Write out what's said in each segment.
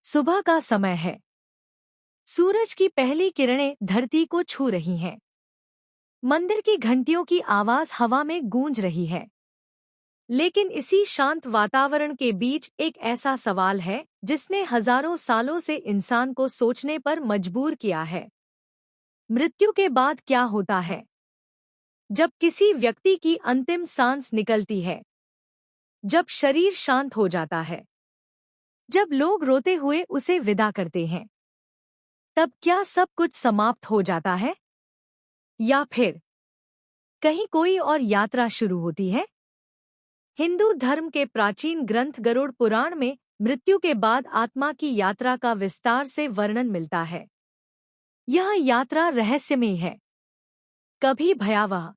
सुबह का समय है। सूरज की पहली किरणें धरती को छू रही हैं। मंदिर की घंटियों की आवाज हवा में गूंज रही है। लेकिन इसी शांत वातावरण के बीच एक ऐसा सवाल है जिसने हजारों सालों से इंसान को सोचने पर मजबूर किया है। मृत्यु के बाद क्या होता है? जब किसी व्यक्ति की अंतिम सांस निकलती है, जब शरीर शांत हो जाता है, जब लोग रोते हुए उसे विदा करते हैं, तब क्या सब कुछ समाप्त हो जाता है? या फिर कहीं कोई और यात्रा शुरू होती है? हिंदू धर्म के प्राचीन ग्रंथ गरुड़ पुराण में मृत्यु के बाद आत्मा की यात्रा का विस्तार से वर्णन मिलता है। यह यात्रा रहस्यमयी है, कभी भयावह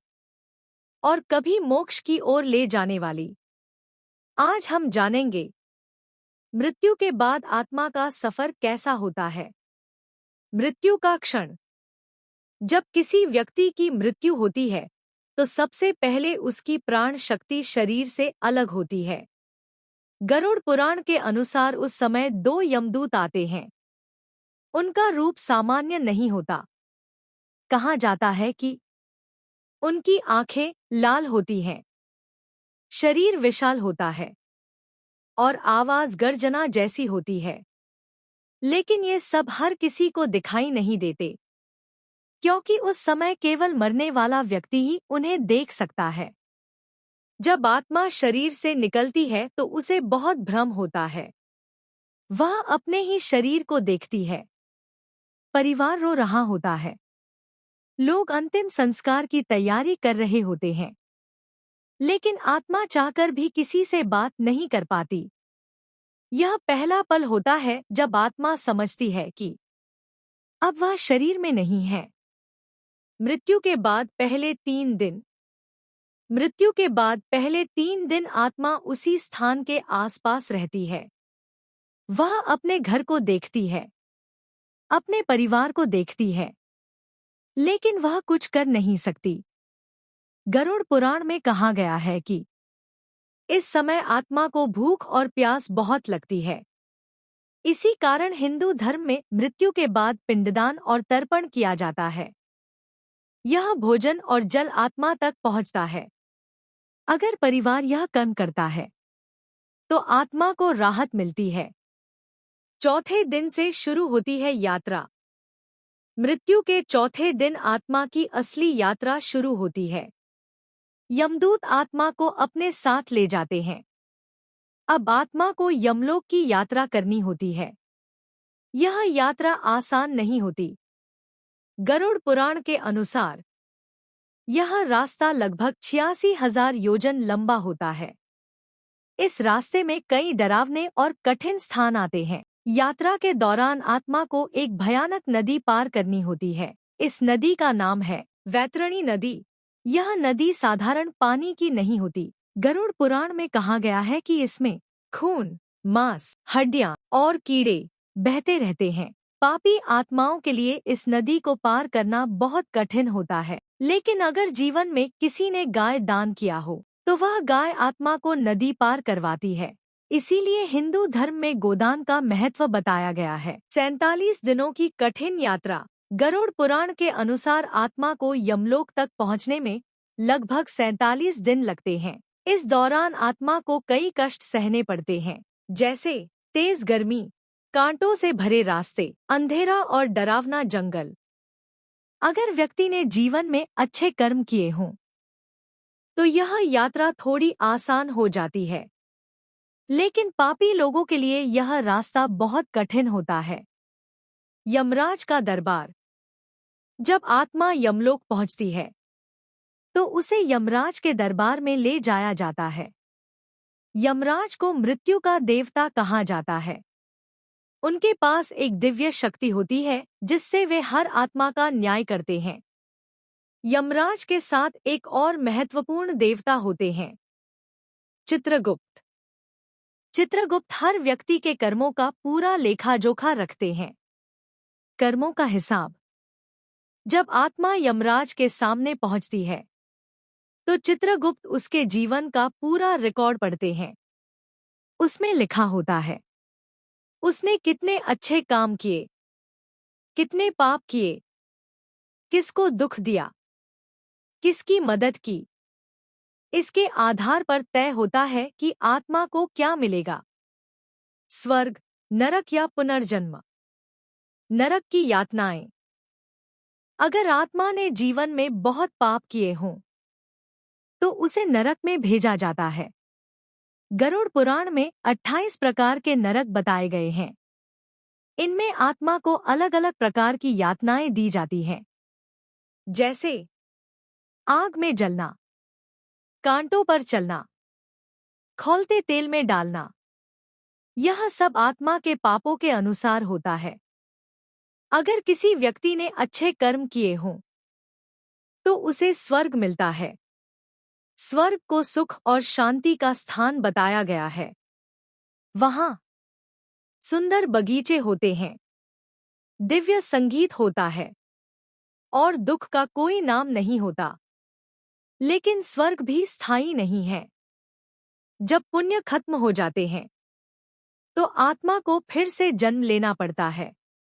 और कभी मोक्ष की ओर ले जाने वाली। आज हम जानेंगे मृत्यु के बाद आत्मा का सफर कैसा होता है। मृत्यु का क्षण। जब किसी व्यक्ति की मृत्यु होती है तो सबसे पहले उसकी प्राण शक्ति शरीर से अलग होती है। गरुड़ पुराण के अनुसार उस समय दो यमदूत आते हैं। उनका रूप सामान्य नहीं होता। कहा जाता है कि उनकी आंखें लाल होती हैं, शरीर विशाल होता है और आवाज गर्जना जैसी होती है। लेकिन ये सब हर किसी को दिखाई नहीं देते, क्योंकि उस समय केवल मरने वाला व्यक्ति ही उन्हें देख सकता है। जब आत्मा शरीर से निकलती है तो उसे बहुत भ्रम होता है। वह अपने ही शरीर को देखती है। परिवार रो रहा होता है। लोग अंतिम संस्कार की तैयारी कर रहे होते हैं। लेकिन आत्मा चाहकर भी किसी से बात नहीं कर पाती। यह पहला पल होता है जब आत्मा समझती है कि अब वह शरीर में नहीं है। मृत्यु के बाद पहले 3 दिन। मृत्यु के बाद पहले 3 दिन आत्मा उसी स्थान के आसपास रहती है। वह अपने घर को देखती है, अपने परिवार को देखती है, लेकिन वह कुछ कर नहीं सकती। गरुड़ पुराण में कहा गया है कि इस समय आत्मा को भूख और प्यास बहुत लगती है। इसी कारण हिंदू धर्म में मृत्यु के बाद पिंडदान और तर्पण किया जाता है। यह भोजन और जल आत्मा तक पहुंचता है। अगर परिवार यह कर्म करता है तो आत्मा को राहत मिलती है। चौथे दिन से शुरू होती है यात्रा। मृत्यु के चौथे दिन आत्मा की असली यात्रा शुरू होती है। यमदूत आत्मा को अपने साथ ले जाते हैं। अब आत्मा को यमलोक की यात्रा करनी होती है। यह यात्रा आसान नहीं होती। गरुड़ पुराण के अनुसार यह रास्ता लगभग 86,000 योजन लंबा होता है। इस रास्ते में कई डरावने और कठिन स्थान आते हैं। यात्रा के दौरान आत्मा को एक भयानक नदी पार करनी होती है। इस नदी का नाम है वैतरणी नदी। यह नदी साधारण पानी की नहीं होती। गरुड़ पुराण में कहा गया है कि इसमें खून, मांस, हड्डियां और कीड़े बहते रहते हैं। पापी आत्माओं के लिए इस नदी को पार करना बहुत कठिन होता है। लेकिन अगर जीवन में किसी ने गाय दान किया हो तो वह गाय आत्मा को नदी पार करवाती है। इसीलिए हिंदू धर्म में गोदान का महत्व बताया गया है। 47 दिनों की कठिन यात्रा। गरुड़ पुराण के अनुसार आत्मा को यमलोक तक पहुंचने में लगभग 47 दिन लगते हैं। इस दौरान आत्मा को कई कष्ट सहने पड़ते हैं, जैसे तेज गर्मी, कांटों से भरे रास्ते, अंधेरा और डरावना जंगल। अगर व्यक्ति ने जीवन में अच्छे कर्म किए हों तो यह यात्रा थोड़ी आसान हो जाती है। लेकिन पापी लोगों के लिए यह रास्ता बहुत कठिन होता है। यमराज का दरबार। जब आत्मा यमलोक पहुंचती है तो उसे यमराज के दरबार में ले जाया जाता है। यमराज को मृत्यु का देवता कहा जाता है। उनके पास एक दिव्य शक्ति होती है जिससे वे हर आत्मा का न्याय करते हैं। यमराज के साथ एक और महत्वपूर्ण देवता होते हैं, चित्रगुप्त। चित्रगुप्त हर व्यक्ति के कर्मों का पूरा लेखा जोखा रखते हैं। कर्मों का हिसाब। जब आत्मा यमराज के सामने पहुंचती है तो चित्रगुप्त उसके जीवन का पूरा रिकॉर्ड पढ़ते हैं। उसमें लिखा होता है उसने कितने अच्छे काम किए, कितने पाप किए, किसको दुख दिया, किसकी मदद की। इसके आधार पर तय होता है कि आत्मा को क्या मिलेगा, स्वर्ग, नरक या पुनर्जन्म। नरक की यातनाएं। अगर आत्मा ने जीवन में बहुत पाप किए हों तो उसे नरक में भेजा जाता है। गरुड़ पुराण में 28 प्रकार के नरक बताए गए हैं। इनमें आत्मा को अलग अलग प्रकार की यातनाएं दी जाती हैं, जैसे आग में जलना, कांटों पर चलना, खौलते तेल में डालना। यह सब आत्मा के पापों के अनुसार होता है। अगर किसी व्यक्ति ने अच्छे कर्म किए हों तो उसे स्वर्ग मिलता है। स्वर्ग को सुख और शांति का स्थान बताया गया है। वहां सुंदर बगीचे होते हैं, दिव्य संगीत होता है और दुख का कोई नाम नहीं होता। लेकिन स्वर्ग भी स्थायी नहीं है। जब पुण्य खत्म हो जाते हैं तो आत्मा को फिर से जन्म लेना पड़ता है।